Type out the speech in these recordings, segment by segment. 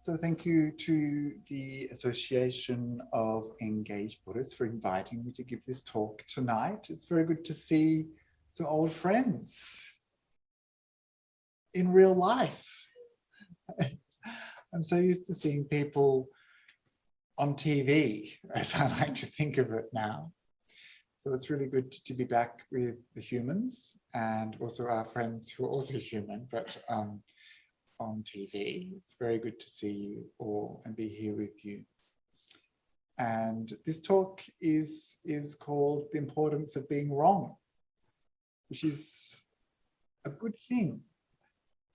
So thank you to the Association of Engaged Buddhists for inviting me to give this talk tonight. It's very good to see some old friends in real life. I'm so used to seeing people on TV, as I like to think of it now. So it's really good to be back with the humans and also our friends who are also human, but on TV. It's very good to see you all and be here with you. And this talk is called The Importance of Being Wrong, which is a good thing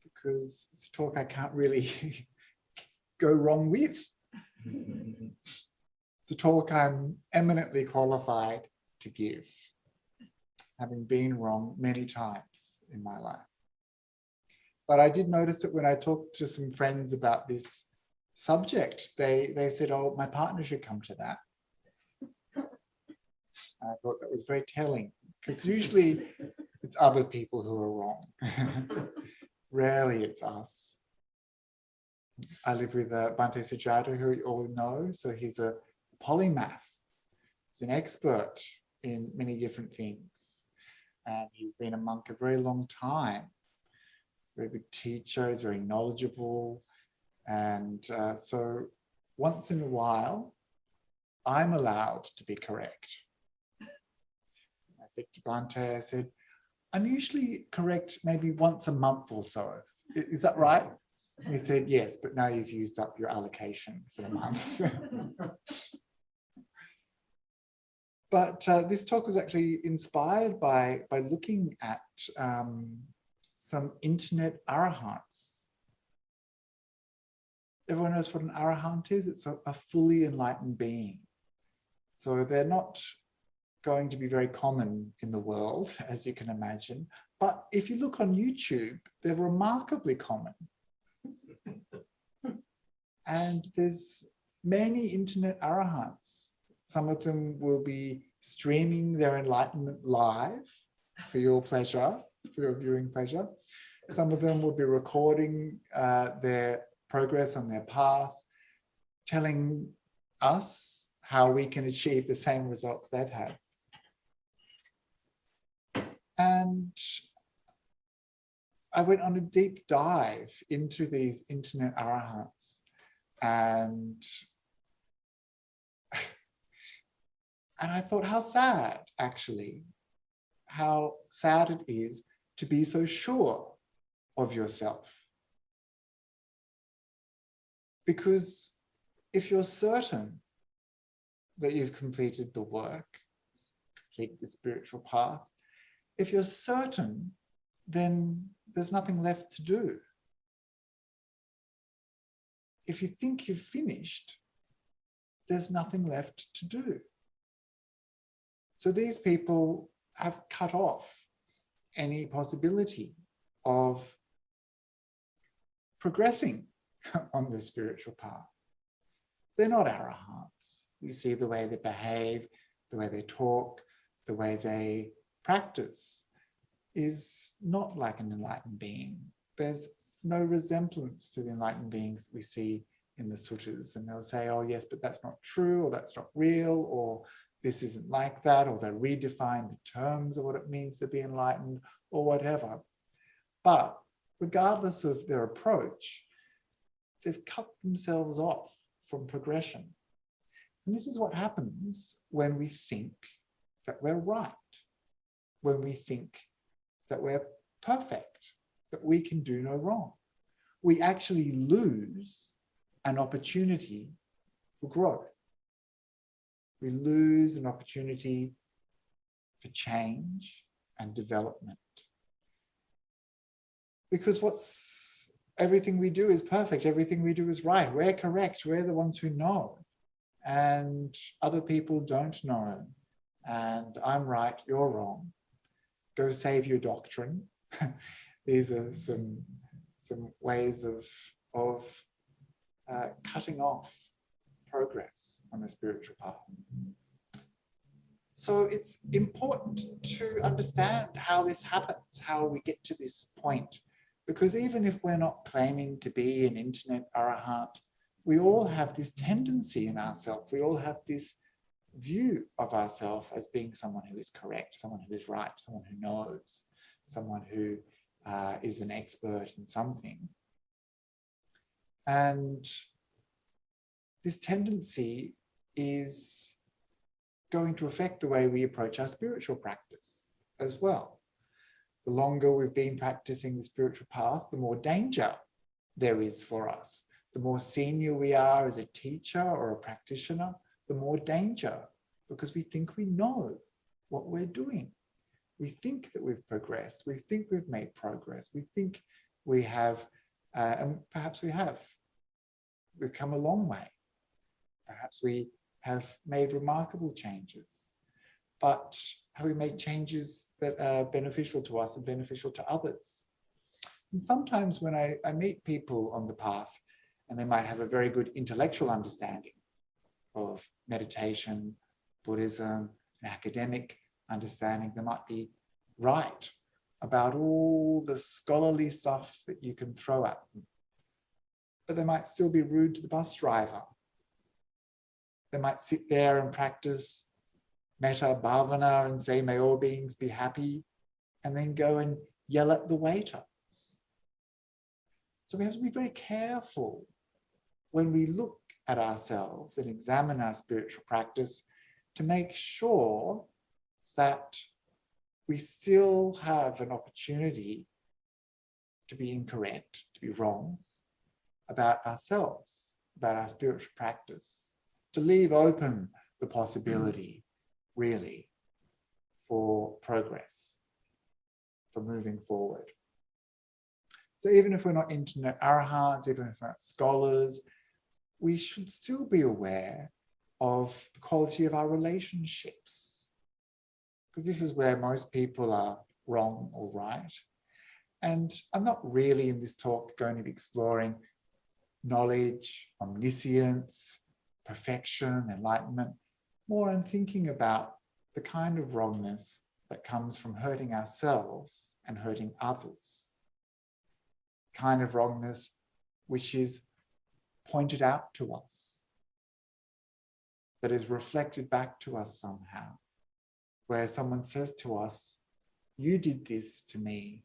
because it's a talk I can't really go wrong with. It's a talk I'm eminently qualified to give, having been wrong many times in my life. But I did notice that when I talked to some friends about this subject, they said, oh, my partner should come to that. And I thought that was very telling, because usually it's other people who are wrong. Rarely it's us. I live with Bhante Akāliko, who you all know. So he's a polymath. He's an expert in many different things. And he's been a monk a very long time. He's a very good teacher, he's very knowledgeable. And so once in a while, I'm allowed to be correct. I said to Bhante, I said, I'm usually correct maybe once a month or so. Is that right? And he said, yes, but now you've used up your allocation for the month. But this talk was actually inspired by looking at some internet arahants. Everyone knows what an arahant is? It's a fully enlightened being. So they're not going to be very common in the world, as you can imagine. But if you look on YouTube, they're remarkably common. And there's many internet arahants. Some of them will be streaming their enlightenment live for your pleasure, for your viewing pleasure. Some of them will be recording their progress on their path, telling us how we can achieve the same results they've had. And I went on a deep dive into these internet arahants, and I thought how sad, actually, how sad it is to be so sure of yourself. Because if you're certain that you've completed the work, completed the spiritual path, if you're certain, then there's nothing left to do. If you think you've finished, there's nothing left to do. So these people have cut off any possibility of progressing on the spiritual path. They're not arahants. You see the way they behave, the way they talk, the way they practice is not like an enlightened being. There's no resemblance to the enlightened beings we see in the suttas. And they'll say, oh yes, but that's not true, or that's not real, or this isn't like that, or they redefine the terms of what it means to be enlightened, or whatever. But regardless of their approach, they've cut themselves off from progression. And this is what happens when we think that we're right, when we think that we're perfect, that we can do no wrong. We actually lose an opportunity for growth. We lose an opportunity for change and development. Because everything we do is perfect, everything we do is right, we're correct, we're the ones who know. And other people don't know. And I'm right, you're wrong. Go save your doctrine. These are some ways of cutting off progress on the spiritual path. So it's important to understand how this happens, how we get to this point. Because even if we're not claiming to be an internet arahant, we all have this tendency in ourselves. We all have this view of ourselves as being someone who is correct, someone who is right, someone who knows, someone who is an expert in something. And this tendency is going to affect the way we approach our spiritual practice as well. The longer we've been practicing the spiritual path, the more danger there is for us. The more senior we are as a teacher or a practitioner, the more danger, because we think we know what we're doing. We think that we've progressed. We think we've made progress. We think we have, and perhaps we have. We've come a long way. Perhaps we have made remarkable changes. But have we made changes that are beneficial to us and beneficial to others? And sometimes when I meet people on the path, and they might have a very good intellectual understanding of meditation, Buddhism, an academic understanding, they might be right about all the scholarly stuff that you can throw at them. But they might still be rude to the bus driver. They might sit there and practice metta bhavana and say, may all beings be happy, and then go and yell at the waiter. So we have to be very careful when we look at ourselves and examine our spiritual practice to make sure that we still have an opportunity to be incorrect, to be wrong about ourselves, about our spiritual practice, to leave open the possibility, really, for progress, for moving forward. So even if we're not internet arahants, even if we're not scholars, we should still be aware of the quality of our relationships, because this is where most people are wrong or right. And I'm not really in this talk going to be exploring knowledge, omniscience, perfection, enlightenment. More I'm thinking about the kind of wrongness that comes from hurting ourselves and hurting others. Kind of wrongness which is pointed out to us, that is reflected back to us somehow, where someone says to us, you did this to me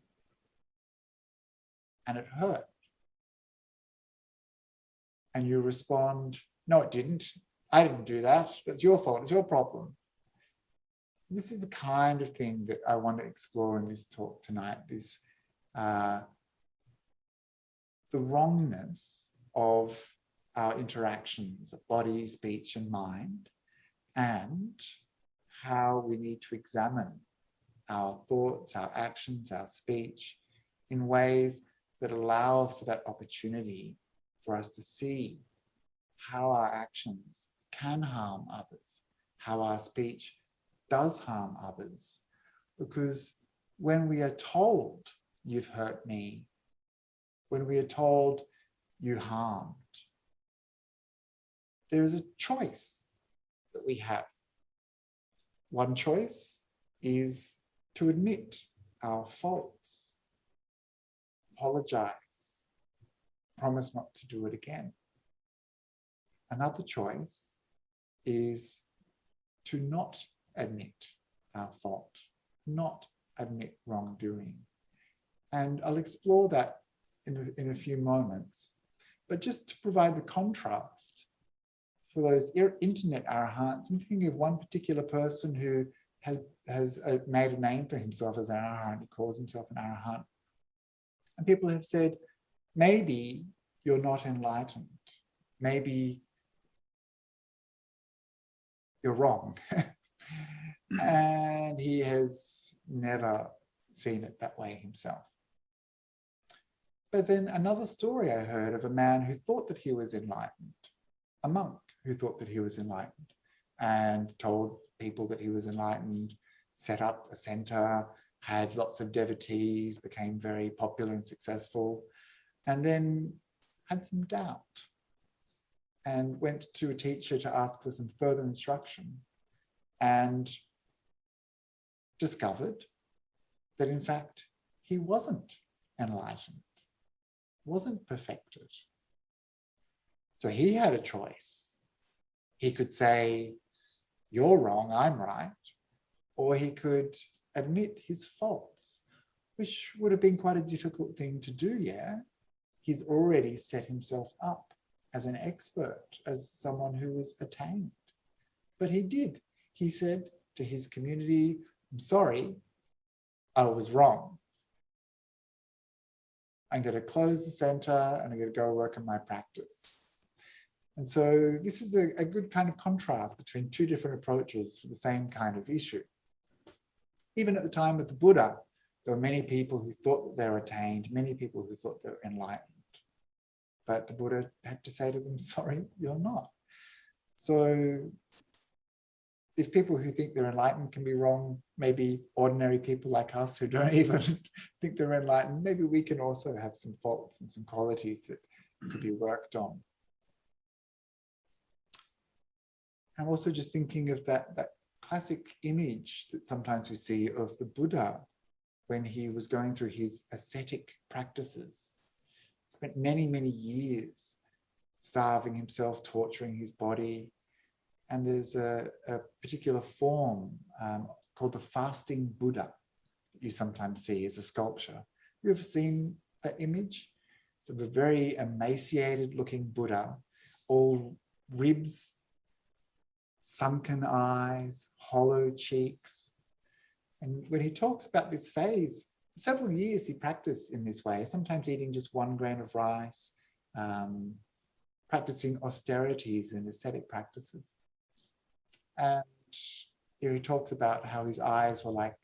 and it hurt. And you respond, no, it didn't. I didn't do that. That's your fault. It's your problem. This is the kind of thing that I want to explore in this talk tonight, this the wrongness of our interactions of body, speech, and mind, and how we need to examine our thoughts, our actions, our speech in ways that allow for that opportunity for us to see how our actions can harm others, how our speech does harm others. Because when we are told, you've hurt me, when we are told you harmed, there is a choice that we have. One choice is to admit our faults, apologize, promise not to do it again. Another choice is to not admit our fault, not admit wrongdoing. And I'll explore that in a few moments. But just to provide the contrast, for those internet arahants, I'm thinking of one particular person who has made a name for himself as an arahant. He calls himself an arahant. And people have said, maybe you're not enlightened. Maybe you're wrong. And he has never seen it that way himself. But then another story I heard of a man who thought that he was enlightened, a monk who thought that he was enlightened and told people that he was enlightened, set up a center, had lots of devotees, became very popular and successful, and then had some doubt and went to a teacher to ask for some further instruction and discovered that in fact he wasn't enlightened, wasn't perfected. So he had a choice. He could say, you're wrong, I'm right. Or he could admit his faults, which would have been quite a difficult thing to do, yeah? He's already set himself up as an expert, as someone who was attained. But he did. He said to his community, I'm sorry, I was wrong. I'm going to close the center and I'm going to go work on my practice. And so this is a good kind of contrast between two different approaches for the same kind of issue. Even at the time of the Buddha, there were many people who thought that they were attained, many people who thought they were enlightened. But the Buddha had to say to them, sorry, you're not. So if people who think they're enlightened can be wrong, maybe ordinary people like us who don't even think they're enlightened, maybe we can also have some faults and some qualities that could be worked on. I'm also just thinking of that classic image that sometimes we see of the Buddha when he was going through his ascetic practices. Spent many, many years starving himself, torturing his body. And there's a particular form called the fasting Buddha that you sometimes see as a sculpture. Have you ever seen that image? It's a very emaciated looking Buddha, all ribs, sunken eyes, hollow cheeks. And when he talks about this phase, several years he practiced in this way, sometimes eating just 1 grain of rice, practicing austerities and ascetic practices. And he talks about how his eyes were like,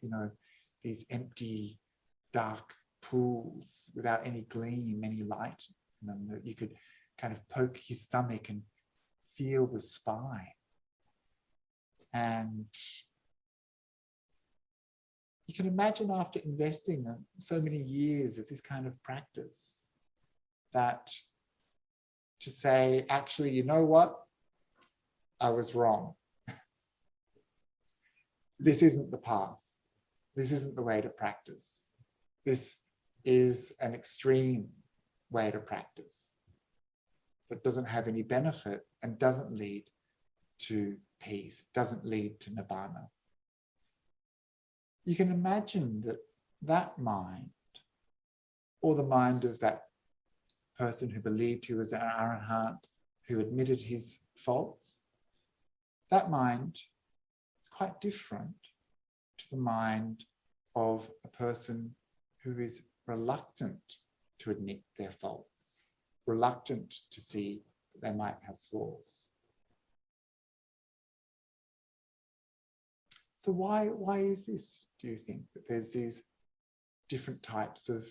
these empty, dark pools without any gleam, any light in them, that you could kind of poke his stomach and feel the spine. And you can imagine, after investing in so many years of this kind of practice, that to say, actually, you know what? I was wrong. This isn't the path. This isn't the way to practice. This is an extreme way to practice that doesn't have any benefit and doesn't lead to peace, doesn't lead to nibbana. You can imagine that mind, or the mind of that person who believed he was an arahant, who admitted his faults, that mind is quite different to the mind of a person who is reluctant to admit their faults, reluctant to see that they might have flaws. So why is this, do you think, that there's these different types of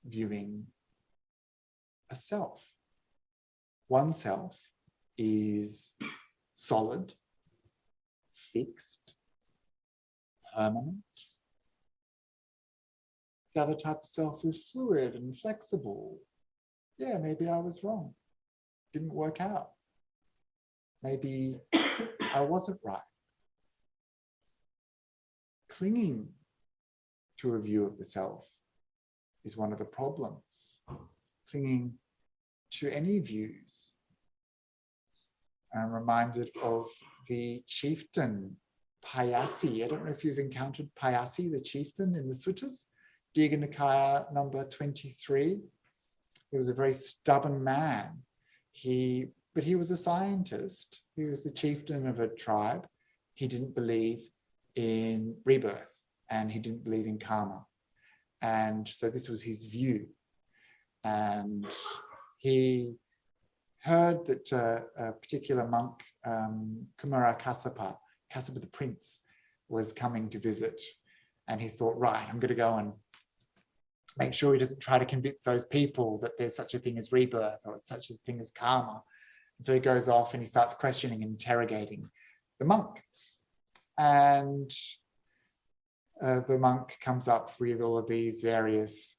viewing a self? One self is solid, fixed, permanent. The other type of self is fluid and flexible. Yeah, maybe I was wrong. Didn't work out. Maybe I wasn't right. Clinging to a view of the self is one of the problems. Clinging to any views. I'm reminded of the chieftain Payasi. I don't know if you've encountered Payasi, the chieftain, in the suttas. Digha Nikaya number 23. He was a very stubborn man. But he was a scientist. He was the chieftain of a tribe. He didn't believe in rebirth, and he didn't believe in karma. And so this was his view. And he heard that a particular monk, Kumara Kassapa the prince, was coming to visit. And he thought, right, I'm going to go and make sure he doesn't try to convince those people that there's such a thing as rebirth or such a thing as karma. And so he goes off and he starts questioning and interrogating the monk. And the monk comes up with all of these various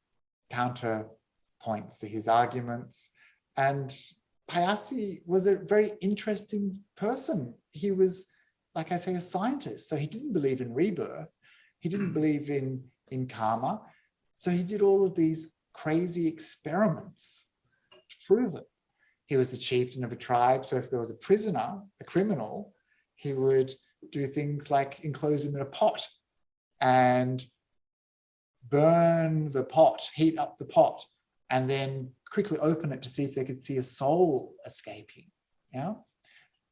counterpoints to his arguments. And Payasi was a very interesting person. He was, like I say, a scientist. So he didn't believe in rebirth. He didn't believe in karma. So he did all of these crazy experiments to prove it. he was the chieftain of a tribe. So if there was a prisoner, a criminal, he would do things like enclose him in a pot and burn the pot, heat up the pot, and then quickly open it to see if they could see a soul escaping. Yeah.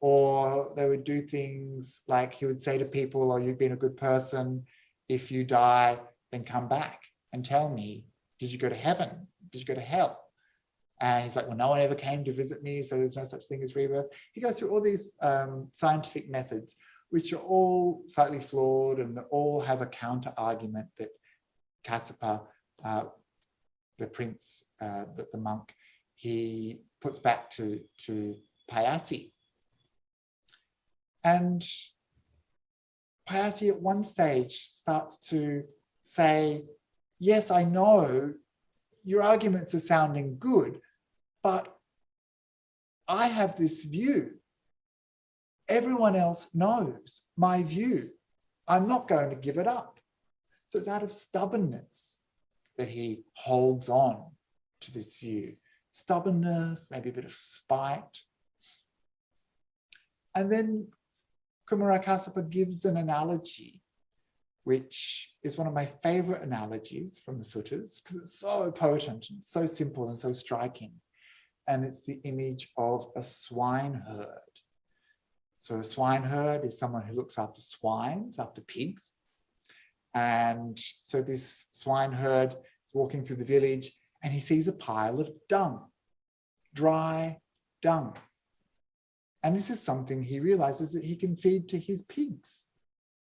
Or they would do things like he would say to people, oh, you've been a good person. If you die, then come back and tell me, did you go to heaven? Did you go to hell? And he's like, well, no one ever came to visit me, so there's no such thing as rebirth. He goes through all these scientific methods, which are all slightly flawed, and they all have a counter argument that Kassapa, the prince, the monk, he puts back to Payasi. And Payasi at one stage starts to say, yes, I know your arguments are sounding good, but I have this view. Everyone else knows my view. I'm not going to give it up. So it's out of stubbornness that he holds on to this view. Stubbornness, maybe a bit of spite. And then Kumara Kassapa gives an analogy, which is one of my favorite analogies from the suttas, because it's so potent and so simple and so striking. And it's the image of a swineherd. So a swineherd is someone who looks after swines, after pigs. And so this swineherd is walking through the village and he sees a pile of dung, dry dung. And this is something he realizes that he can feed to his pigs.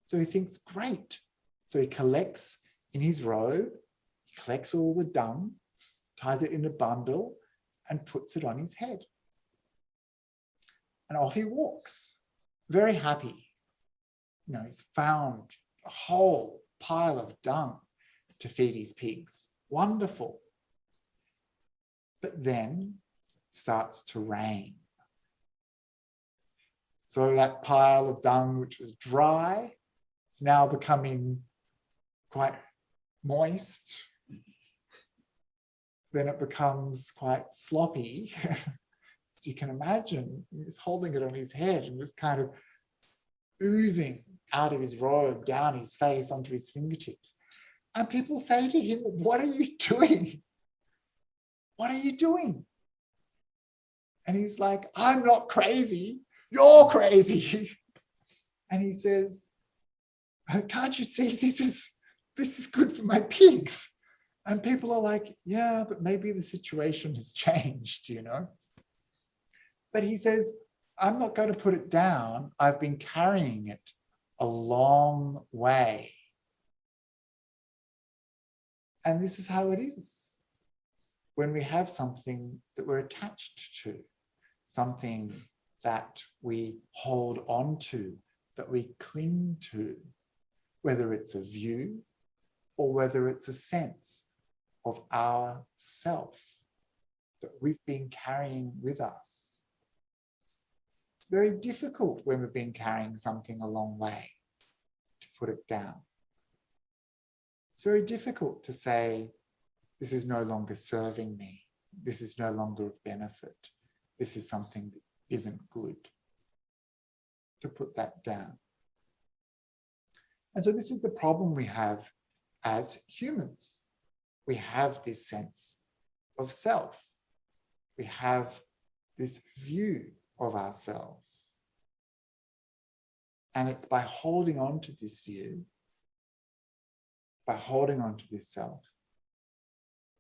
So he thinks, great. So he collects in his robe, he collects all the dung, ties it in a bundle, and puts it on his head. And off he walks, very happy. You know, he's found a whole pile of dung to feed his pigs. Wonderful. But then it starts to rain. So that pile of dung, which was dry, is now becoming quite moist. Then it becomes quite sloppy. So you can imagine he's holding it on his head and just kind of oozing out of his robe, down his face, onto his fingertips. And people say to him, what are you doing? What are you doing? And he's like, I'm not crazy. You're crazy. And he says, can't you see this is good for my pigs? And people are like, yeah, but maybe the situation has changed, you know? But he says, I'm not going to put it down. I've been carrying it a long way. And this is how it is when we have something that we're attached to, something that we hold on to, that we cling to, whether it's a view or whether it's a sense of our self that we've been carrying with us. It's very difficult when we've been carrying something a long way to put it down. It's very difficult to say, this is no longer serving me. This is no longer of benefit. This is something that isn't good. To put that down. And so this is the problem we have as humans. We have this sense of self. We have this view of ourselves. And it's by holding on to this view, by holding on to this self,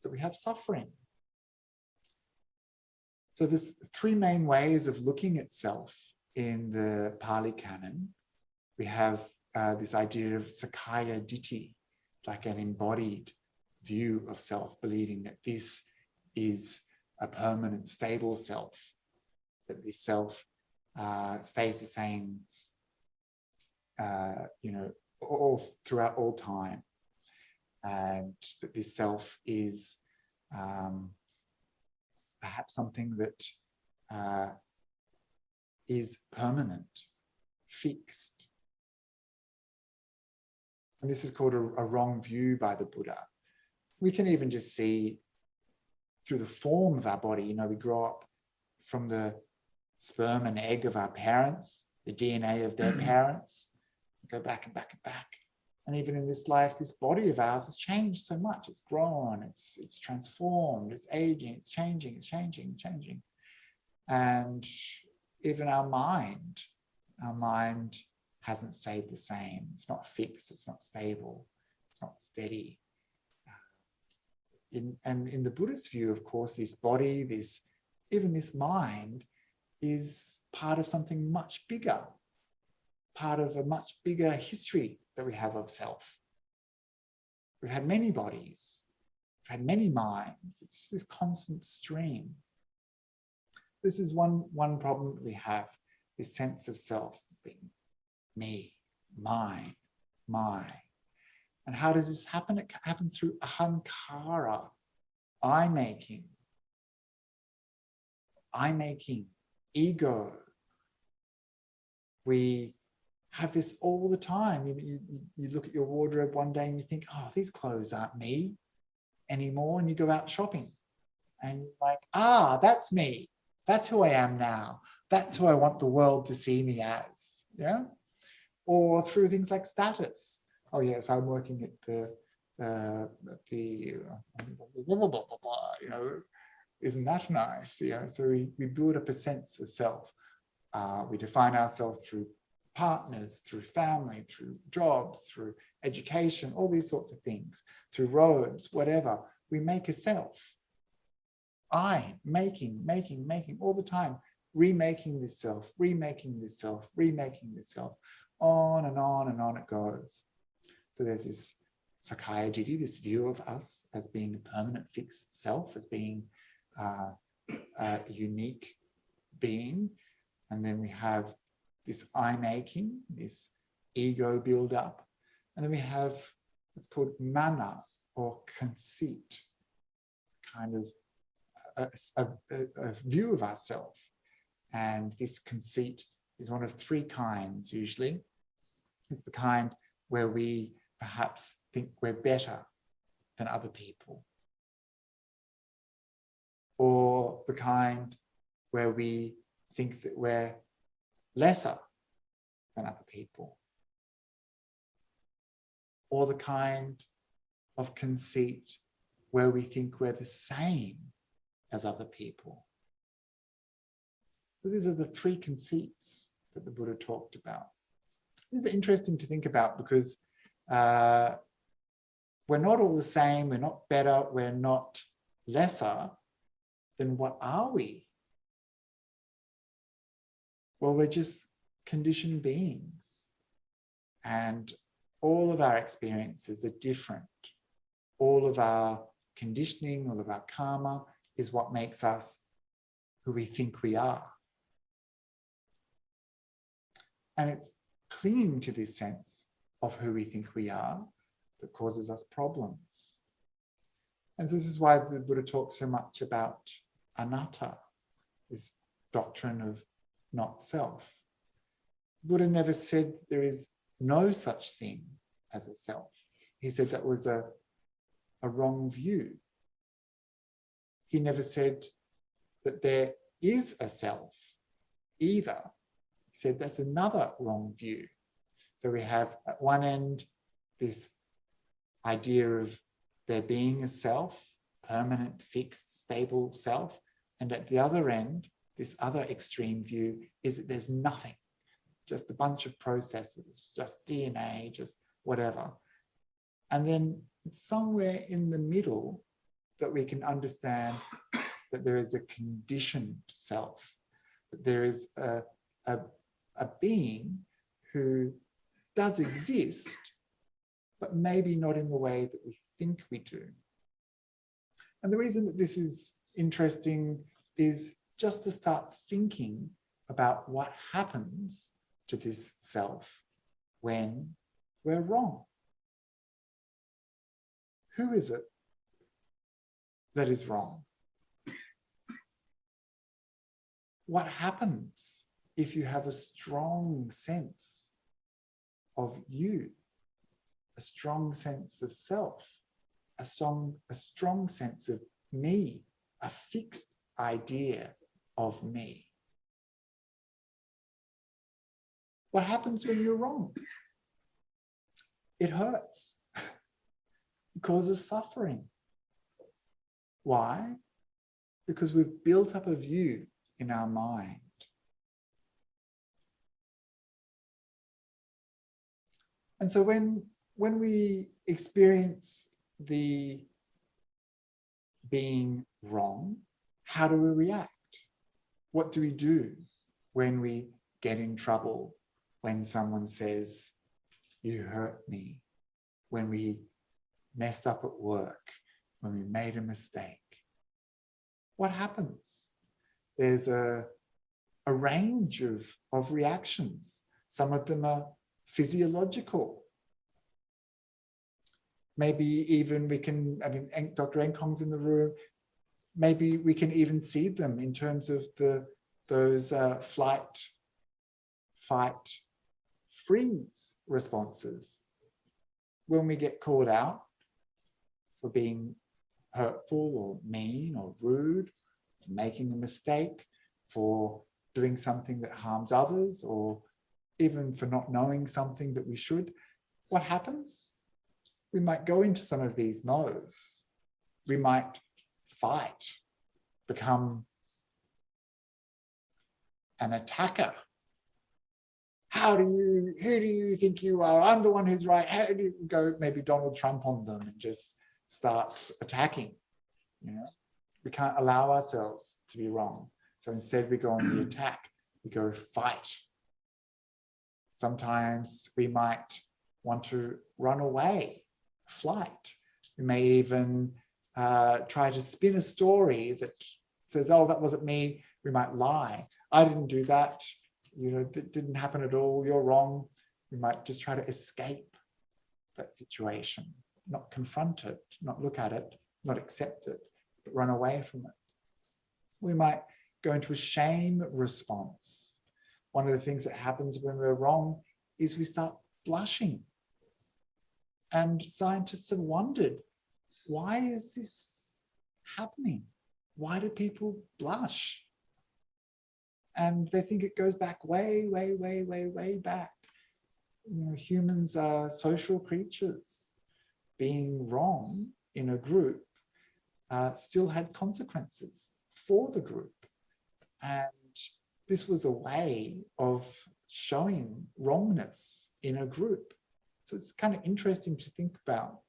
that we have suffering. So there's three main ways of looking at self in the Pali Canon. We have this idea of Sakaya Ditti, like an embodied view of self, believing that this is a permanent, stable self, that this self stays the same, throughout all time, and that this self is perhaps something that is permanent, fixed. And this is called a wrong view by the Buddha. We can even just see through the form of our body, we grow up from the sperm and egg of our parents, the DNA of their parents, go back and back and back. And even in this life, this body of ours has changed so much. It's grown, it's transformed, it's aging, it's changing, it's changing, changing. And even our mind hasn't stayed the same. It's not fixed, it's not stable, it's not steady. In the Buddhist view, of course, this body, even this mind is part of something much bigger, part of a much bigger history that we have of self. We've had many bodies, we've had many minds. It's just this constant stream. This is one problem that we have, this sense of self as being me, mine, my. And how does this happen? It happens through ahankara, I-making, ego. We have this all the time. You look at your wardrobe one day and you think, oh, these clothes aren't me anymore. And you go out shopping and you're like, that's me. That's who I am now. That's who I want the world to see me as. Yeah. Or through things like status. Oh yes, I'm working at isn't that nice? So we build up a sense of self. We define ourselves through partners, through family, through jobs, through education, all these sorts of things, through robes, whatever. We make a self. Making all the time, remaking this self, remaking this self, remaking this self, on and on and on it goes. So there's this Sakaya Ditti, this view of us as being a permanent fixed self, as being a unique being. And then we have this I-making, this ego build-up. And then we have what's called mana, or conceit, kind of a view of ourselves. And this conceit is one of three kinds usually. It's the kind where we perhaps think we're better than other people, or the kind where we think that we're lesser than other people, or the kind of conceit where we think we're the same as other people. So these are the three conceits that the Buddha talked about. These are interesting to think about because we're not all the same, we're not better, we're not lesser. Then what are we? Well, we're just conditioned beings. And all of our experiences are different. All of our conditioning, all of our karma is what makes us who we think we are. And it's clinging to this sense of who we think we are that causes us problems. And so this is why the Buddha talks so much about anatta, this doctrine of not self. Buddha never said there is no such thing as a self. He said that was a wrong view. He never said that there is a self either. He said that's another wrong view. So we have at one end this idea of there being a self, permanent, fixed, stable self. And at the other end, this other extreme view is that there's nothing, just a bunch of processes, just DNA, just whatever. And then it's somewhere in the middle that we can understand that there is a conditioned self, that there is a being who does exist, but maybe not in the way that we think we do. And the reason that this is interesting is just to start thinking about what happens to this self when we're wrong. Who is it that is wrong? What happens if you have a strong sense of you, a strong sense of self, a strong sense of me, a fixed idea of me. What happens when you're wrong? It hurts. It causes suffering. Why? Because we've built up a view in our mind. And so when we experience the being wrong, how do we react? What do we do when we get in trouble? When someone says, "You hurt me," when we messed up at work, when we made a mistake? What happens? There's a range of reactions. Some of them are physiological. Maybe even we can, Dr. Enkong's in the room, maybe we can even see them in terms of those flight, fight, freeze responses. When we get called out for being hurtful or mean or rude, for making a mistake, for doing something that harms others, or even for not knowing something that we should, what happens? We might go into some of these modes. We might fight, become an attacker. Who do you think you are? I'm the one who's right. How do you go maybe Donald Trump on them and just start attacking? We can't allow ourselves to be wrong. So instead we go on the attack, we go fight. Sometimes we might want to run away, flight. We may even try to spin a story that says, "Oh, that wasn't me." We might lie. "I didn't do that. That didn't happen at all. You're wrong." We might just try to escape that situation, not confront it, not look at it, not accept it, but run away from it. We might go into a shame response. One of the things that happens when we're wrong is we start blushing. And scientists have wondered, why is this happening? Why do people blush? And they think it goes back way, way, way, way, way back. Humans are social creatures. Being wrong in a group still had consequences for the group. And this was a way of showing wrongness in a group. So it's kind of interesting to think about.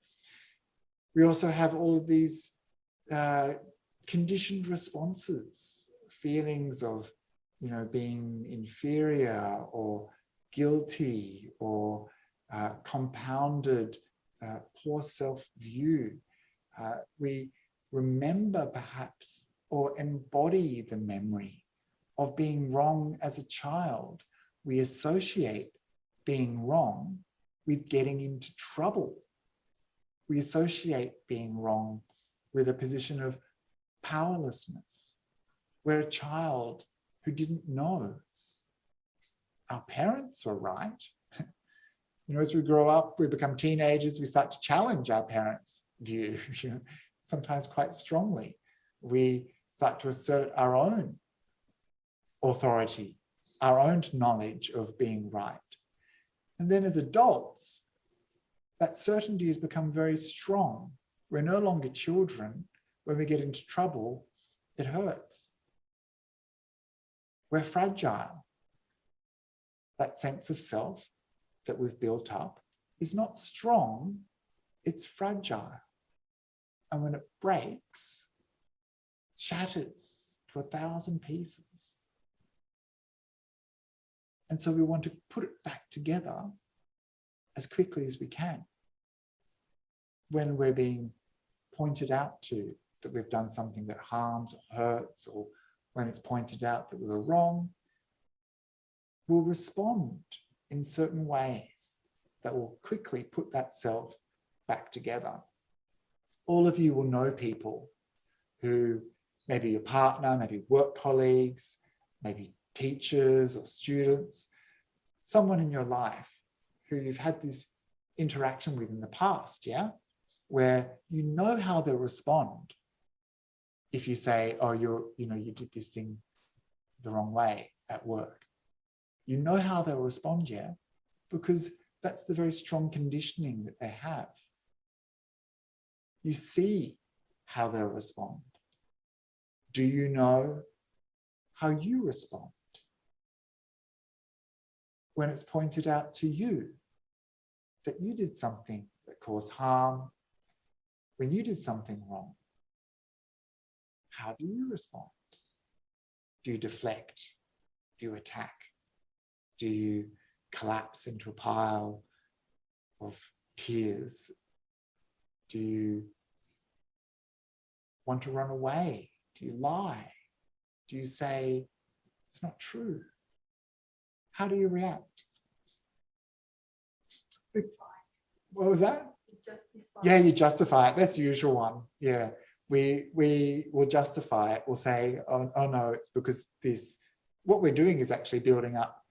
We also have all of these conditioned responses, feelings of, being inferior or guilty or compounded poor self-view. We remember perhaps or embody the memory of being wrong as a child. We associate being wrong with getting into trouble. We associate being wrong with a position of powerlessness. We're a child who didn't know. Our parents were right. As we grow up, we become teenagers, we start to challenge our parents' view, sometimes quite strongly. We start to assert our own authority, our own knowledge of being right. And then as adults, that certainty has become very strong. We're no longer children. When we get into trouble, it hurts. We're fragile. That sense of self that we've built up is not strong, it's fragile. And when it breaks, shatters to 1,000 pieces. And so we want to put it back together as quickly as we can. When we're being pointed out to that we've done something that harms or hurts, or when it's pointed out that we were wrong, we'll respond in certain ways that will quickly put that self back together. All of you will know people who, maybe your partner, maybe work colleagues, maybe teachers or students, someone in your life who you've had this interaction with in the past, where you know how they'll respond if you say, "Oh, you did this thing the wrong way at work. You know how they'll respond, yeah? Because that's the very strong conditioning that they have. You see how they'll respond. Do you know how you respond when it's pointed out to you that you did something that caused harm, when you did something wrong? How do you respond? Do you deflect? Do you attack? Do you collapse into a pile of tears? Do you want to run away? Do you lie? Do you say, it's not true? How do you react? What was that? Yeah, you justify it. That's the usual one. Yeah, we will justify it. We'll say, oh no, it's because this. What we're doing is actually building up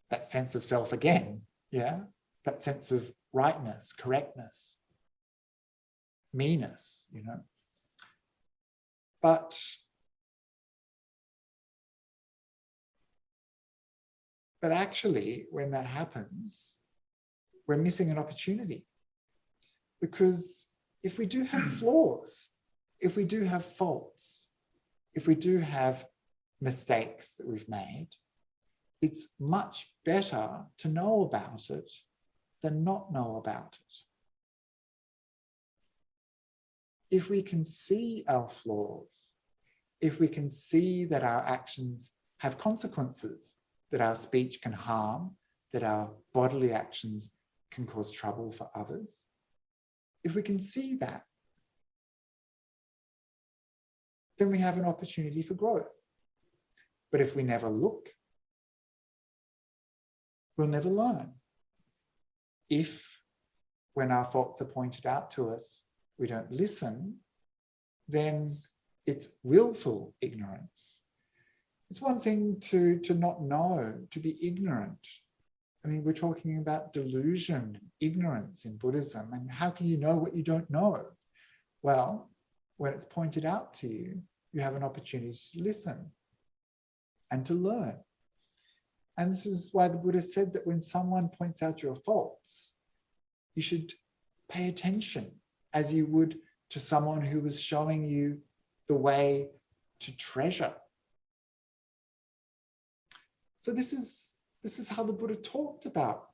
that sense of self again. Yeah, that sense of rightness, correctness, meanness, you know. But actually, when that happens, we're missing an opportunity. Because if we do have flaws, if we do have faults, if we do have mistakes that we've made, it's much better to know about it than not know about it. If we can see our flaws, if we can see that our actions have consequences, that our speech can harm, that our bodily actions can cause trouble for others, if we can see that, then we have an opportunity for growth. But if we never look, we'll never learn. If, when our faults are pointed out to us, we don't listen, then it's willful ignorance. It's one thing to not know, to be ignorant. I mean, we're talking about delusion, ignorance in Buddhism, and how can you know what you don't know? Well, when it's pointed out to you, you have an opportunity to listen and to learn. And this is why the Buddha said that when someone points out your faults, you should pay attention as you would to someone who was showing you the way to treasure. So this is how the Buddha talked about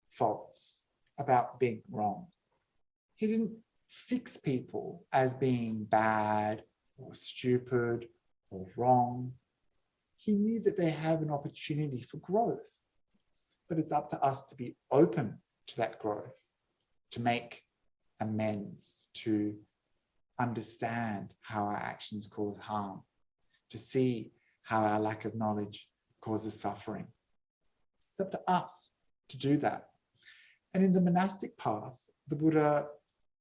faults, about being wrong. He didn't fix people as being bad or stupid or wrong. He knew that they have an opportunity for growth, but it's up to us to be open to that growth, to make amends, to understand how our actions cause harm, to see how our lack of knowledge causes suffering. It's up to us to do that. And in the monastic path, the Buddha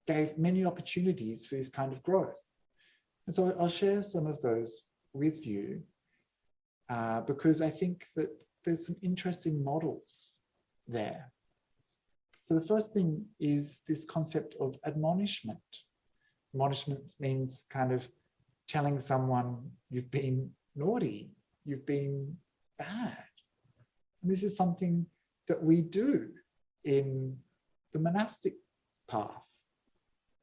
gave many opportunities for this kind of growth. And so I'll share some of those with you because I think that there's some interesting models there. So the first thing is this concept of admonishment. Admonishment means kind of telling someone you've been naughty, you've been bad. And this is something that we do in the monastic path.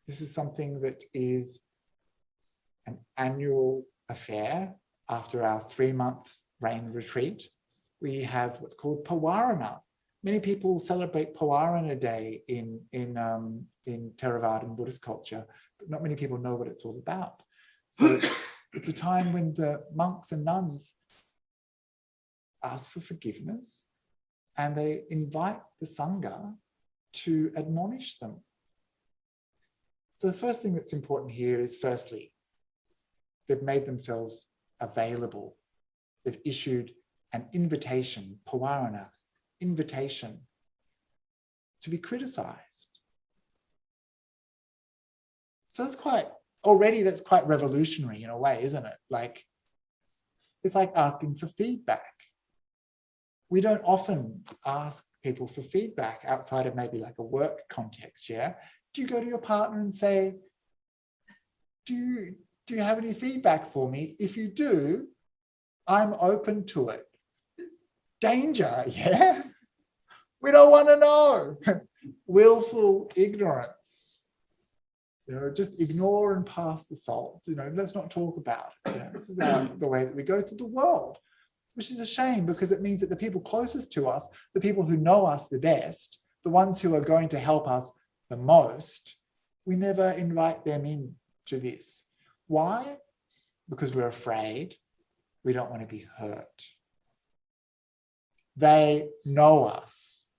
This is something that is an annual affair after our 3-month rain retreat. We have what's called Pawarana. Many people celebrate Pawarana Day in Theravadan Buddhist culture, but not many people know what it's all about. So it's a time when the monks and nuns ask for forgiveness and they invite the Sangha to admonish them. So the first thing that's important here is, firstly, they've made themselves available. They've issued an invitation, Pawarana, invitation to be criticized. So that's quite revolutionary in a way, isn't it? Like, it's like asking for feedback. We don't often ask people for feedback outside of maybe like a work context, yeah? Do you go to your partner and say, do you have any feedback for me? If you do, I'm open to it. Danger, yeah? We don't want to know. Willful ignorance. Just ignore and pass the salt. Let's not talk about it. This is the way that we go through the world, which is a shame because it means that the people closest to us, the people who know us the best, the ones who are going to help us the most, we never invite them in to this. Why? Because we're afraid. We don't want to be hurt. They know us.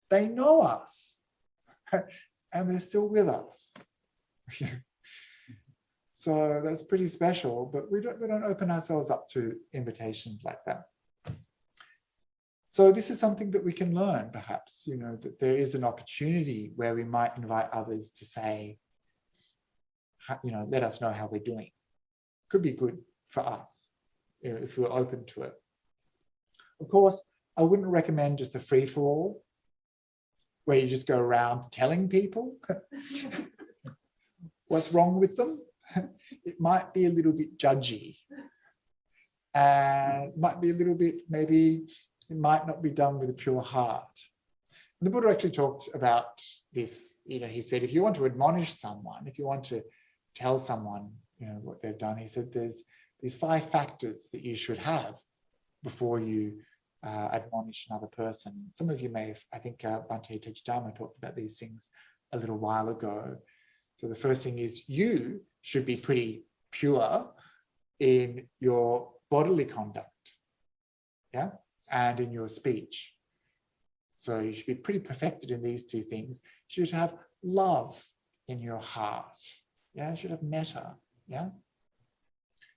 They know us. And they're still with us. So that's pretty special, but we don't open ourselves up to invitations like that. So this is something that we can learn, perhaps, that there is an opportunity where we might invite others to say, let us know how we're doing. Could be good for us, if we're open to it. Of course, I wouldn't recommend just a free-for-all, where you just go around telling people what's wrong with them. It might be a little bit judgy. And might be a little bit, maybe it might not be done with a pure heart. And the Buddha actually talked about this. He said, if you want to admonish someone, if you want to tell someone, what they've done, he said there's these 5 factors that you should have before you admonish another person. Some of you may have, I think Bhante Akāliko talked about these things a little while ago. So the first thing is you should be pretty pure in your bodily conduct, yeah, and in your speech. So you should be pretty perfected in these 2 things. You should have love in your heart, yeah, you should have metta, yeah.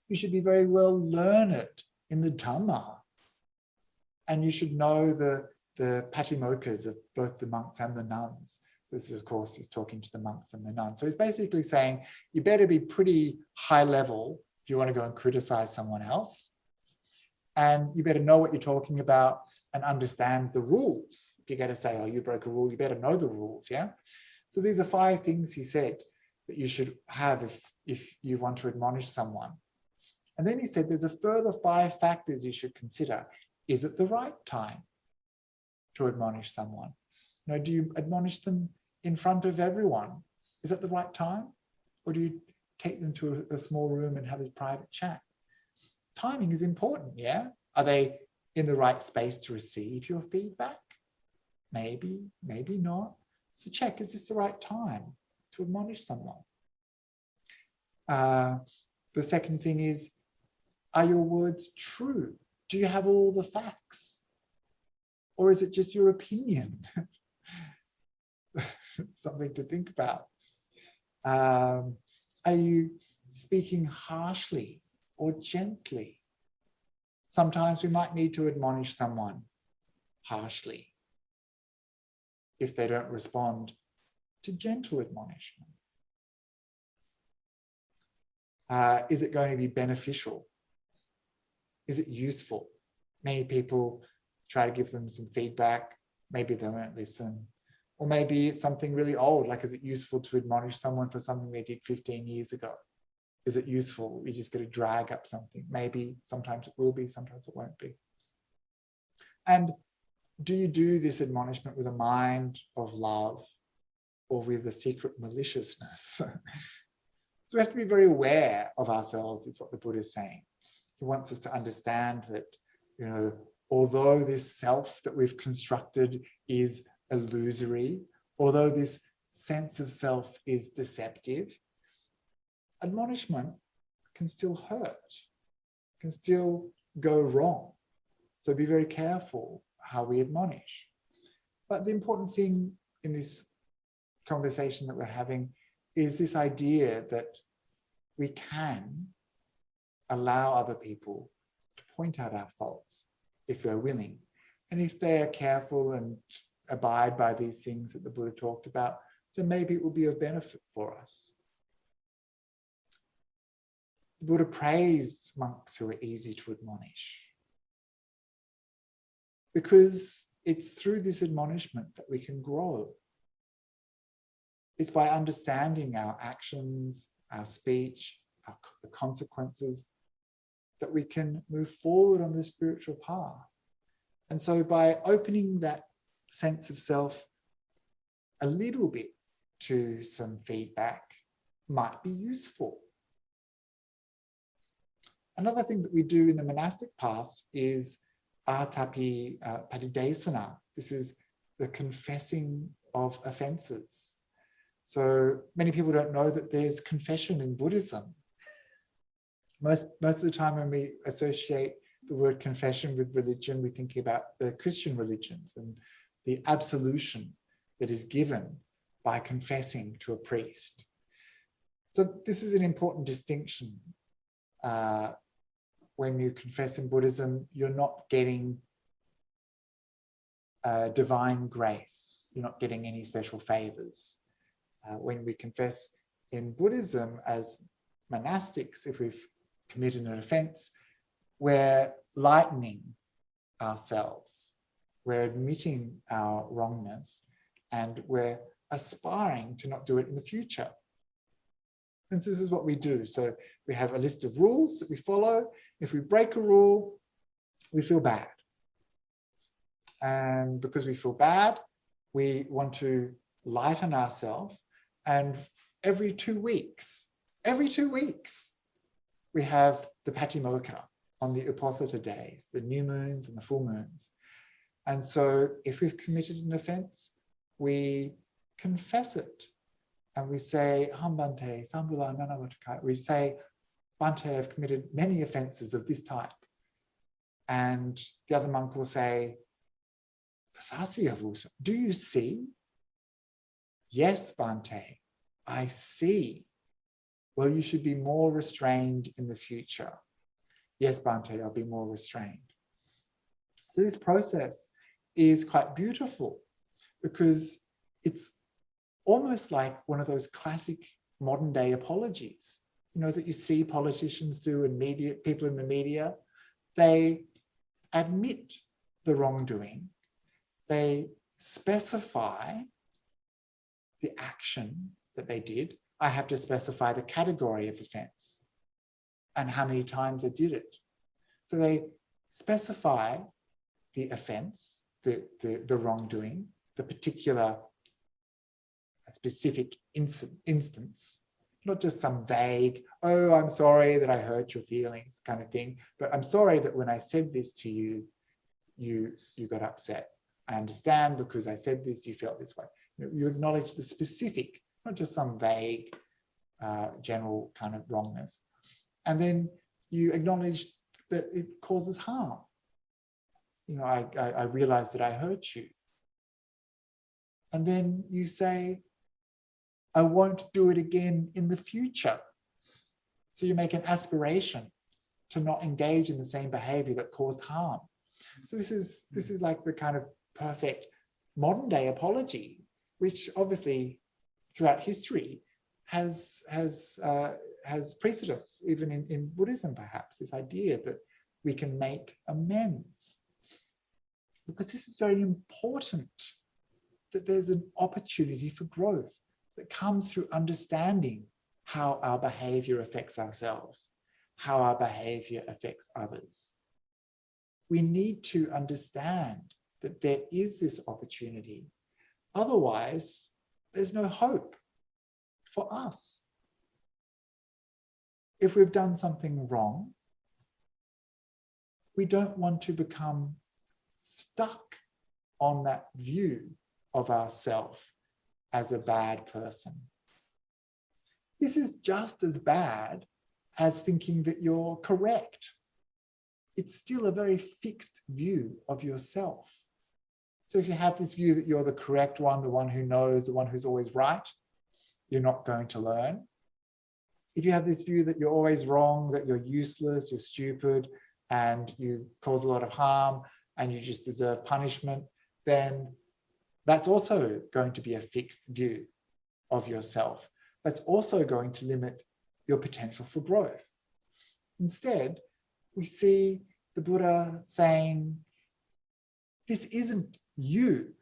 You should be very well learned in the Dhamma. And you should know the patimokkha's of both the monks and the nuns. This is, of course, he's talking to the monks and the nuns. So he's basically saying, you better be pretty high level if you want to go and criticize someone else. And you better know what you're talking about and understand the rules. If you're going to say, oh, you broke a rule, you better know the rules, yeah? So these are 5 things he said that you should have if you want to admonish someone. And then he said, there's a further 5 factors you should consider. Is it the right time to admonish someone? Do you admonish them in front of everyone? Is it the right time? Or do you take them to a small room and have a private chat? Timing is important, yeah? Are they in the right space to receive your feedback? Maybe, maybe not. So check, is this the right time to admonish someone? The second thing is, are your words true? Do you have all the facts? Or is it just your opinion? Something to think about. Are you speaking harshly or gently? Sometimes we might need to admonish someone harshly if they don't respond to gentle admonishment. Is it going to be beneficial? Is it useful? Many people try to give them some feedback. Maybe they won't listen. Or maybe it's something really old, like is it useful to admonish someone for something they did 15 years ago? Is it useful? You're just going to drag up something. Maybe sometimes it will be, sometimes it won't be. And do you do this admonishment with a mind of love or with a secret maliciousness? So we have to be very aware of ourselves, is what the Buddha is saying. He wants us to understand that, although this self that we've constructed is illusory, although this sense of self is deceptive, admonishment can still hurt, can still go wrong. So be very careful how we admonish. But the important thing in this conversation that we're having is this idea that we can allow other people to point out our faults if we're willing. And if they're careful and abide by these things that the Buddha talked about, then maybe it will be of benefit for us. The Buddha praised monks who are easy to admonish, because it's through this admonishment that we can grow. It's by understanding our actions, our speech, the consequences, that we can move forward on the spiritual path. And so by opening that sense of self a little bit to some feedback might be useful. Another thing that we do in the monastic path is atapi padidesana. This is the confessing of offenses. So many people don't know that there's confession in Buddhism. Most of the time when we associate the word confession with religion, we think about the Christian religions and the absolution that is given by confessing to a priest. So this is an important distinction. When you confess in Buddhism, you're not getting divine grace. You're not getting any special favors. When we confess in Buddhism as monastics, if we've committed an offense, we're lightening ourselves. We're admitting our wrongness, and we're aspiring to not do it in the future. And so this is what we do. So we have a list of rules that we follow. If we break a rule, we feel bad. And because we feel bad, we want to lighten ourselves. And every 2 weeks, we have the Patimokkha on the Uposatha days, the new moons and the full moons. And so if we've committed an offense, we confess it. And we say, Bhante, Sambula Nanavatakai. We say, Bhante, I've committed many offenses of this type. And the other monk will say, do you see? Yes, Bhante, I see. Well, you should be more restrained in the future. Yes, Bhante, I'll be more restrained. So this process is quite beautiful because it's almost like one of those classic modern day apologies, that you see politicians do and people in the media. They admit the wrongdoing. They specify the action that they did. I have to specify the category of offense and how many times I did it. So they specify the offense, the wrongdoing, the particular specific instance, not just some vague, oh, I'm sorry that I hurt your feelings kind of thing, but I'm sorry that when I said this to you, you got upset. I understand because I said this, you felt this way. You acknowledge the specific, not just some vague, general kind of wrongness. And then you acknowledge that it causes harm. I realize that I hurt you. And then you say, I won't do it again in the future. So you make an aspiration to not engage in the same behavior that caused harm. So this is like the kind of perfect modern day apology, which obviously throughout history has precedence, even in Buddhism perhaps, this idea that we can make amends. Because this is very important, that there's an opportunity for growth that comes through understanding how our behavior affects ourselves, how our behavior affects others. We need to understand that there is this opportunity. Otherwise, there's no hope for us. If we've done something wrong, we don't want to become stuck on that view of ourself as a bad person. This is just as bad as thinking that you're correct. It's still a very fixed view of yourself. So if you have this view that you're the correct one, the one who knows, the one who's always right, you're not going to learn. If you have this view that you're always wrong, that you're useless, you're stupid, and you cause a lot of harm, and you just deserve punishment, then that's also going to be a fixed view of yourself. That's also going to limit your potential for growth. Instead, we see the Buddha saying, this isn't you.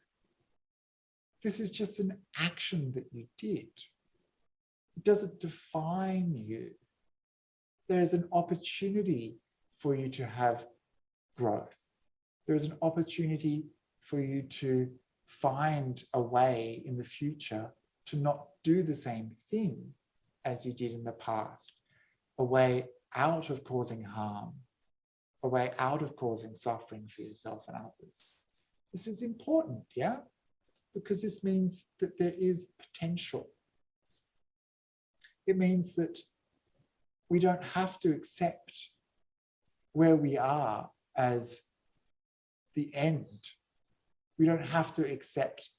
This is just an action that you did. It doesn't define you. There is an opportunity for you to have growth. There is an opportunity for you to find a way in the future to not do the same thing as you did in the past, a way out of causing harm, a way out of causing suffering for yourself and others. This is important, yeah? Because this means that there is potential. It means that we don't have to accept where we are as the end. We don't have to accept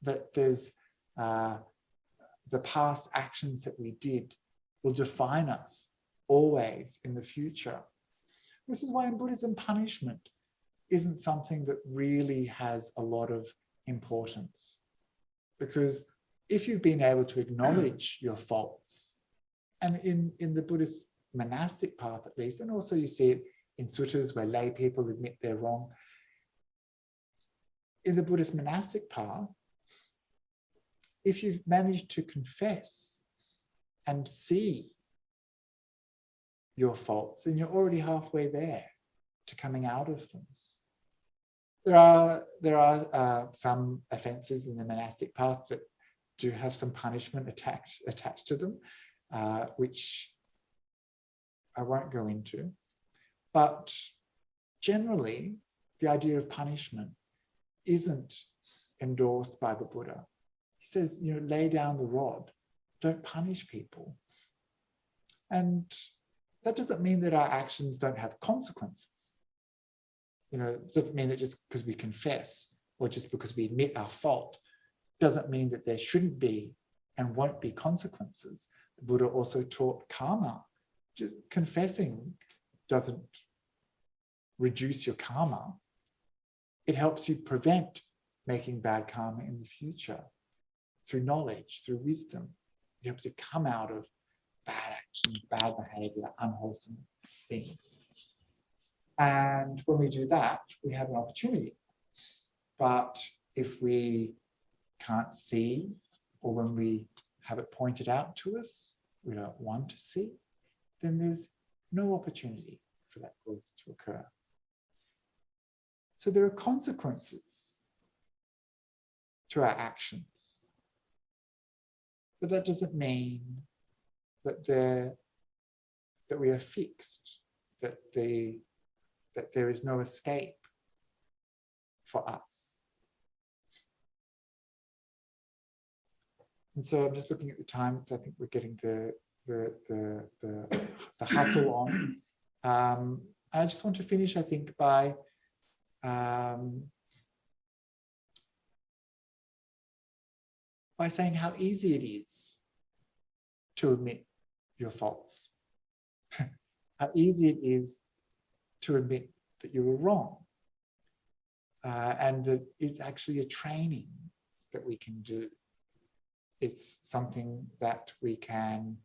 that there's the past actions that we did will define us always in the future. This is why in Buddhism, punishment isn't something that really has a lot of importance. Because if you've been able to acknowledge your faults, and in the Buddhist monastic path at least, and also you see it in suttas where lay people admit they're wrong, in the Buddhist monastic path, if you've managed to confess and see your faults, then you're already halfway there to coming out of them. There are some offenses in the monastic path that do have some punishment attached to them, which I won't go into. But generally, the idea of punishment isn't endorsed by the Buddha. He says, lay down the rod, don't punish people. And that doesn't mean that our actions don't have consequences. It doesn't mean that just because we confess or just because we admit our fault doesn't mean that there shouldn't be and won't be consequences. The Buddha also taught karma. Just confessing doesn't reduce your karma. It helps you prevent making bad karma in the future through knowledge, through wisdom. It helps you come out of bad actions, bad behavior, unwholesome things. And when we do that, we have an opportunity. But if we can't see, or when we have it pointed out to us, we don't want to see, then there's no opportunity for that growth to occur. So there are consequences to our actions. But that doesn't mean that we are fixed, that there is no escape for us. And so I'm just looking at the time, so I think we're getting the hustle on. And I just want to finish, I think, by saying how easy it is to admit your faults. How easy it is to admit that you were wrong. And that it's actually a training that we can do. It's something that we can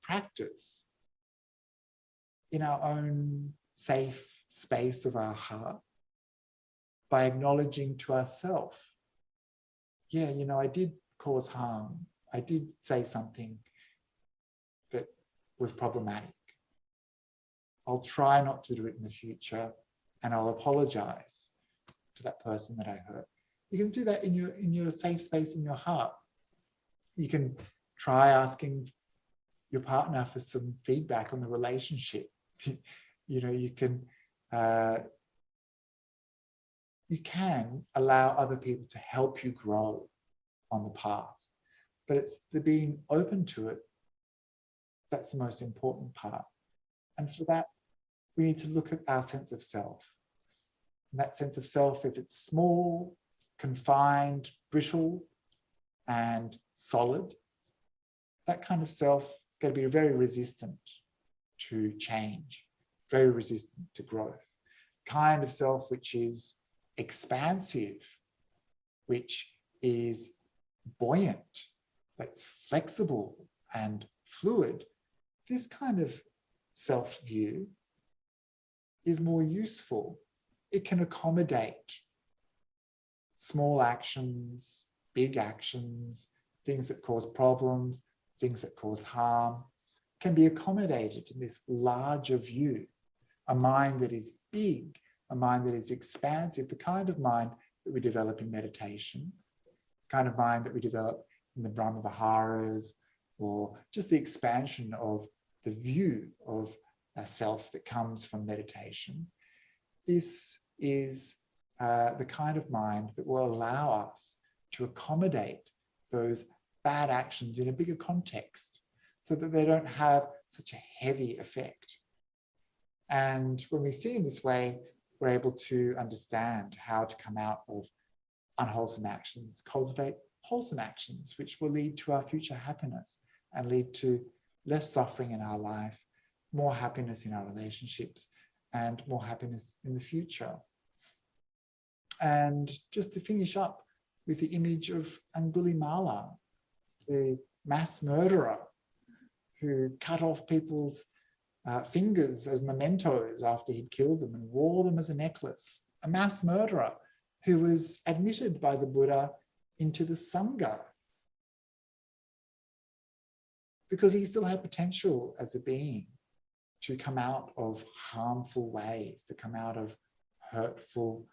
practice in our own safe space of our heart by acknowledging to ourselves, yeah, I did cause harm. I did say something that was problematic. I'll try not to do it in the future, and I'll apologize to that person that I hurt. You can do that in your safe space in your heart. You can try asking your partner for some feedback on the relationship. You can allow other people to help you grow on the path, but it's the being open to it that's the most important part. And for that, we need to look at our sense of self. And that sense of self, if it's small, confined, brittle, and solid, that kind of self is going to be very resistant to change, very resistant to growth. Kind of self which is expansive, which is buoyant, that's flexible and fluid, this kind of self-view is more useful. It can accommodate small actions, big actions, things that cause problems, things that cause harm, can be accommodated in this larger view, a mind that is big, a mind that is expansive, the kind of mind that we develop in meditation, the kind of mind that we develop in the Brahma Viharas, or just the expansion of the view of a self that comes from meditation. This is the kind of mind that will allow us to accommodate those bad actions in a bigger context so that they don't have such a heavy effect. And when we see in this way, we're able to understand how to come out of unwholesome actions, cultivate wholesome actions, which will lead to our future happiness and lead to less suffering in our life, more happiness in our relationships, and more happiness in the future. And just to finish up with the image of Angulimala, the mass murderer who cut off people's fingers as mementos after he'd killed them and wore them as a necklace, a mass murderer who was admitted by the Buddha into the Sangha because he still had potential as a being to come out of harmful ways, to come out of hurtful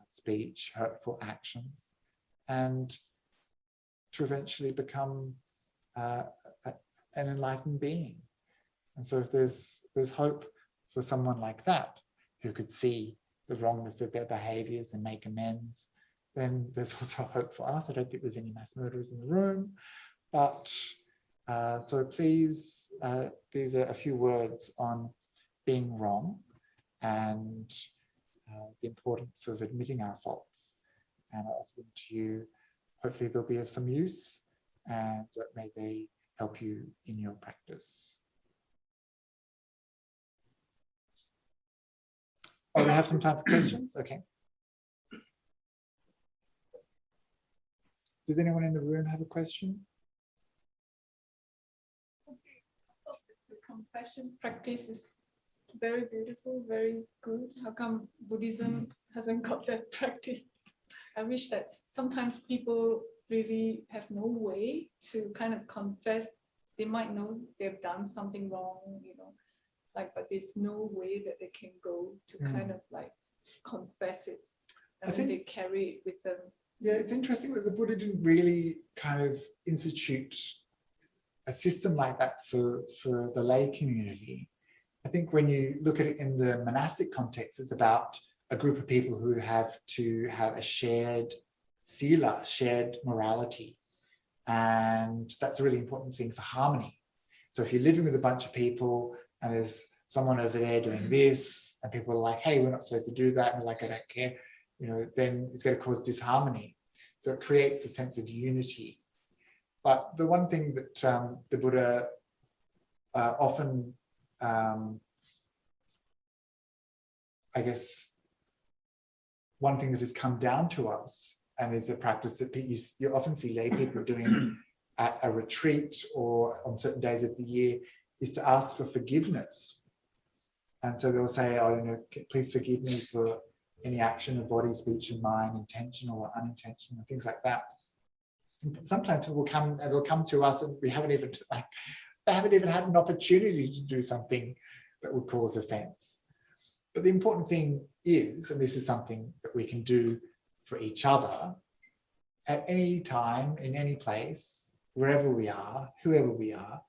speech, hurtful actions, and to eventually become an enlightened being. And so if there's hope for someone like that who could see the wrongness of their behaviors and make amends, then there's also hope for us. I don't think there's any mass murderers in the room, but so please, these are a few words on being wrong and the importance of admitting our faults. And I offer them to you. Hopefully they'll be of some use, and may they help you in your practice. Oh, we have some time for questions? Okay. Does anyone in the room have a question? The compassion practice is very beautiful, very good. How come Buddhism hasn't got that practice? I wish that sometimes people really have no way to kind of confess. They might know they've done something wrong, you know, like, but there's no way that they can go to kind of like confess it, and then they carry it with them. Yeah, it's interesting that the Buddha didn't really kind of institute a system like that for the lay community. I think when you look at it in the monastic context, it's about a group of people who have to have a shared sila, shared morality. And that's a really important thing for harmony. So if you're living with a bunch of people and there's someone over there doing this, and people are like, hey, we're not supposed to do that, and they're like, I don't care, you know, then it's going to cause disharmony. So it creates a sense of unity. But the one thing that the Buddha often, I guess, one thing that has come down to us and is a practice that you often see lay people doing at a retreat or on certain days of the year is to ask for forgiveness. And so they'll say, oh, you know, please forgive me for any action of body, speech, and mind, intentional or unintentional, things like that. And sometimes people come and they'll come to us and we haven't even, like, they haven't even had an opportunity to do something that would cause offense. But the important thing is, and this is something that we can do for each other at any time, in any place, wherever we are, whoever we are,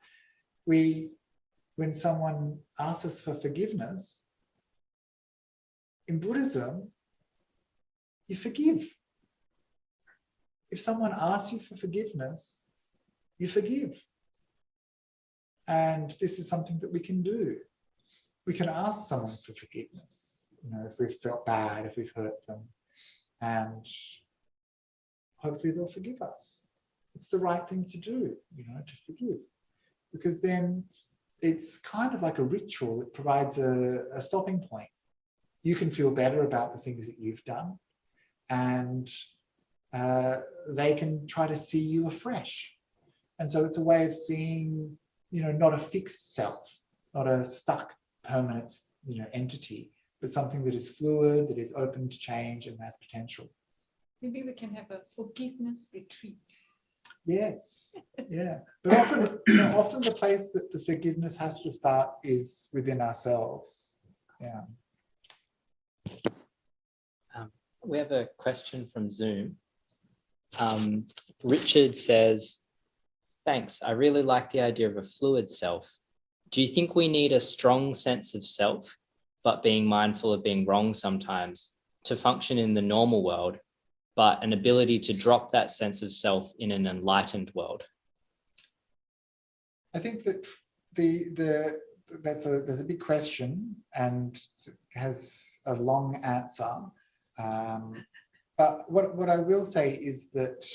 when someone asks us for forgiveness, in Buddhism, you forgive. If someone asks you for forgiveness, you forgive. And this is something that we can do. We can ask someone for forgiveness, you know, if we've felt bad, if we've hurt them, and hopefully they'll forgive us. It's the right thing to do, you know, to forgive, because then it's kind of like a ritual. It provides a stopping point. You can feel better about the things that you've done, and they can try to see you afresh. And so it's a way of seeing, you know, not a fixed self, not a stuck permanent, you know, entity, but something that is fluid, that is open to change and has potential. Maybe we can have a forgiveness retreat. Yes, yeah. But often, you know, often the place that the forgiveness has to start is within ourselves. Yeah. We have a question from Zoom. Richard says, thanks. I really like the idea of a fluid self. Do you think we need a strong sense of self, but being mindful of being wrong sometimes to function in the normal world, but an ability to drop that sense of self in an enlightened world? I think that there's a big question and has a long answer. But what I will say is that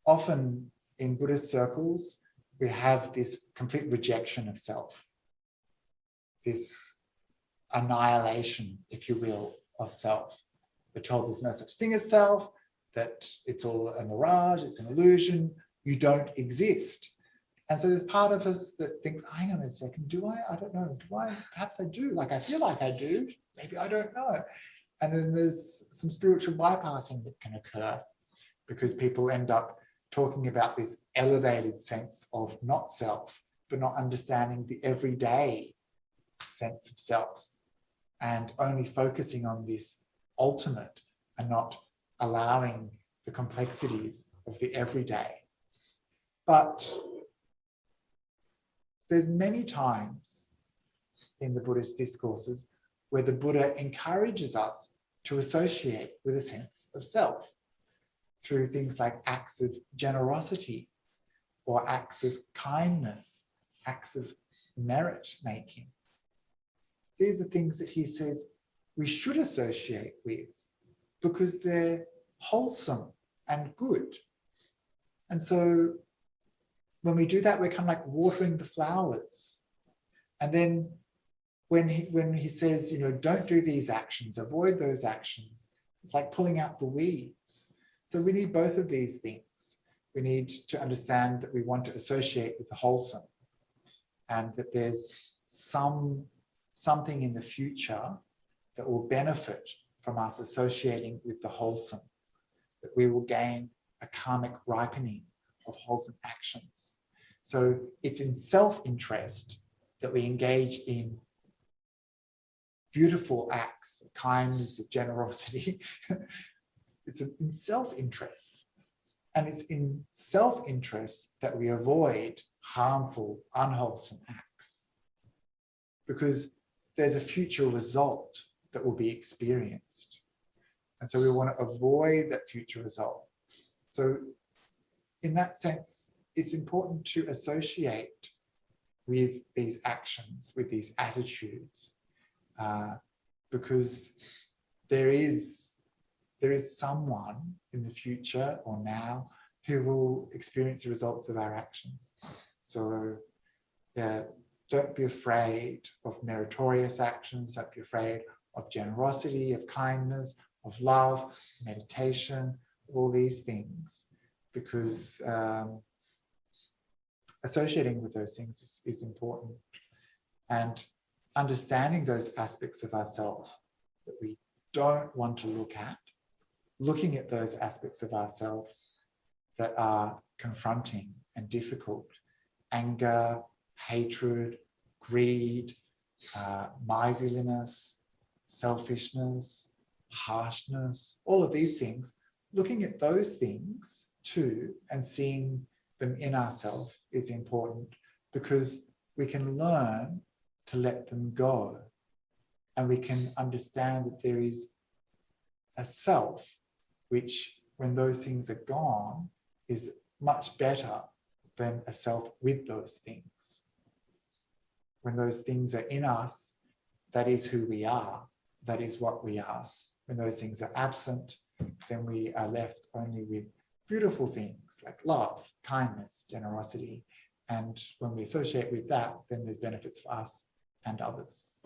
often in Buddhist circles, we have this complete rejection of self, this annihilation, if you will, of self. We're told there's no such thing as self, that it's all a mirage, it's an illusion, you don't exist. And so there's part of us that thinks, hang on a second, do I? I don't know. Do I? Perhaps I do. Like, I feel like I do. Maybe I don't know. And then there's some spiritual bypassing that can occur because people end up talking about this elevated sense of not self, but not understanding the everyday sense of self and only focusing on this ultimate and not allowing the complexities of the everyday. But there's many times in the Buddhist discourses where the Buddha encourages us to associate with a sense of self through things like acts of generosity or acts of kindness, acts of merit making. These are things that he says we should associate with because they're wholesome and good. And so when we do that, we're kind of like watering the flowers. And then when he says, you know, don't do these actions, avoid those actions, it's like pulling out the weeds. So we need both of these things. We need to understand that we want to associate with the wholesome and that there's something in the future that will benefit from us associating with the wholesome, that we will gain a karmic ripening of wholesome actions. So it's in self-interest that we engage in beautiful acts of kindness, of generosity. It's in self-interest. And it's in self-interest that we avoid harmful, unwholesome acts. Because there's a future result that will be experienced. And so we want to avoid that future result. So in that sense, it's important to associate with these actions, with these attitudes, because there is someone in the future or now who will experience the results of our actions. So yeah, don't be afraid of meritorious actions, don't be afraid of generosity, of kindness, of love, meditation, all these things, because associating with those things is important. And understanding those aspects of ourselves that we don't want to look at, looking at those aspects of ourselves that are confronting and difficult, anger, hatred, greed, miserliness, selfishness, harshness, all of these things, looking at those things too and seeing them in ourselves is important because we can learn to let them go and we can understand that there is a self which, when those things are gone, is much better than a self with those things. When those things are in us, that is who we are, that is what we are. When those things are absent, then we are left only with beautiful things like love, kindness, generosity. And when we associate with that, then there's benefits for us and others.